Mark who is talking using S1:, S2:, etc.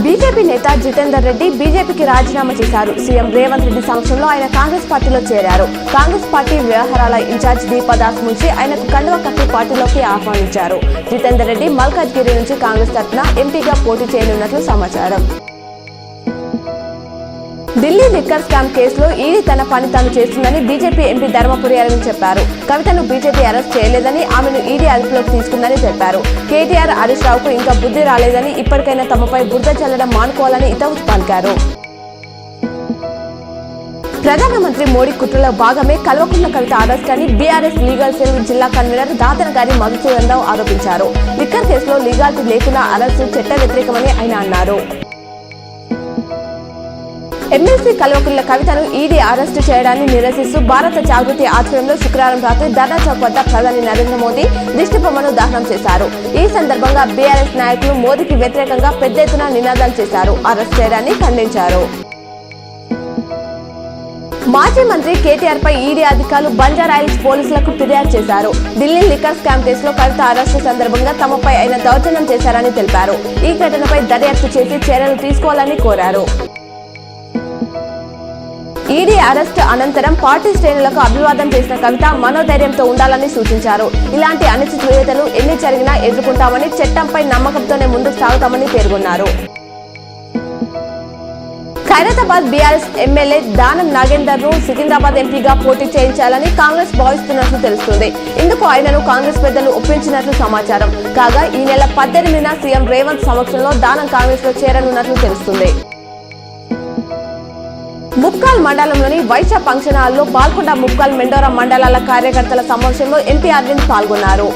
S1: BJP నేత జితేందర్ రెడ్డి బీజేపీకి రాజీనామా చేశారు. సీఎం రేవంత్ రెడ్డి సమక్షంలో ఆయన కాంగ్రెస్ పార్టీలో చేరారు. కాంగ్రెస్ పార్టీ వ్యవహారాల ఇన్ఛార్జ్ దీపదాస్ మున్షి ఆయనకు కండువా కప్పి పార్టీలోకి ఆహ్వానించారు. జితేందర్ రెడ్డి మల్కాజ్గిరి నుంచి కాంగ్రెస్ తరఫున ఎంపీగా పోటీ చేయనున్నట్లు సమాచారం. ఢిల్లీ లిక్కర్ స్కామ్ కేసులో ఈడీ తన పని తాను చేస్తుందని బీజేపీ ఎంపీ ధర్మపురి అరవింద్ చెప్పారు. కవితను బీజేపీ అరెస్ట్ చేయలేదని, ఆమెను ఈడీ అదుపులోకి తీసుకుందని చెప్పారు. కేటీఆర్ హరీష్ రావుకు ఇంకా బుద్ధి రాలేదని, ఇప్పటికైనా తమపై బురద చల్లడం మానుకోవాలని హితవు పలికారు. ప్రధానమంత్రి మోడీ కుట్రలో భాగమే కల్వకుంట్ల కవిత అరెస్ట్ అని బీఆర్ఎస్ లీగల్ సెల్ జిల్లా కన్వీనర్ దాతనగారి మధుసూదన్ రావు ఆరోపించారు. లిక్కర్ కేసులో లీగాలిటీ లేకుండా అరెస్టు చట్ట వ్యతిరేకమని ఆయన అన్నారు. ఎమ్మెల్సీ కల్వకుంట్ల కవితను ఈడీ అరెస్టు చేయడాన్ని నిరసిస్తూ భారత జాగృతి ఆధ్వర్యంలో శుక్రవారం రాత్రి ధర్నా చౌక్ వద్ద ప్రధాని నరేంద్ర మోదీ దిష్టిబొమ్మను దహనం చేశారు. ఈ సందర్భంగా బీఆర్ఎస్ నాయకులు మోదీకి వ్యతిరేకంగా పెద్ద ఎత్తున నినాదాలు చేశారు. అరెస్ట్ చేయడాన్ని ఖండించారు. మాజీ మంత్రి కేటీఆర్ పై ఈడీ అధికారులు బంజారాహిల్స్ పోలీసులకు ఫిర్యాదు చేశారు. ఢిల్లీ లిక్కర్ స్కామ్ కేసులో కవిత అరెస్టు సందర్భంగా తమపై ఆయన దౌర్జన్యం చేశారని తెలిపారు. ఈ ఘటనపై దర్యాప్తు చేసి చర్యలు తీసుకోవాలని కోరారు. ఈడీ అరెస్ట్ అనంతరం పార్టీ శ్రేణులకు అభివాదం చేసిన కవిత మనోధైర్యంతో ఉండాలని సూచించారు. ఇలాంటి అనిశ్చితలు ఎన్ని జరిగినా ఎదుర్కొంటామని, చట్టంపై నమ్మకంతోనే ముందుకు సాగుతామని పేర్కొన్నారు. ఖైరతాబాద్ బీఆర్ఎస్ ఎమ్మెల్యే దానం నాగేందర్ ను సికింద్రాబాద్ ఎంపీగా పోటీ చేయించాలని కాంగ్రెస్ భావిస్తున్నట్లు తెలుస్తుంది. ఇందుకు ఆయనను కాంగ్రెస్ పెద్దలు ఒప్పించినట్లు సమాచారం. కాగా ఈ నెల 18న సీఎం రేవంత్ సమక్షంలో దానం కాంగ్రెస్ లో చేరనున్నట్లు తెలుస్తుంది. ముప్కాల్ మండలంలోని వైశ్య ఫంక్షన్ హాల్లో బాల్కొండ, ముప్కాల్, మెండోరా మండలాల కార్యకర్తల సమావేశంలో ఎంపీ అరవింద్ పాల్గొన్నారు.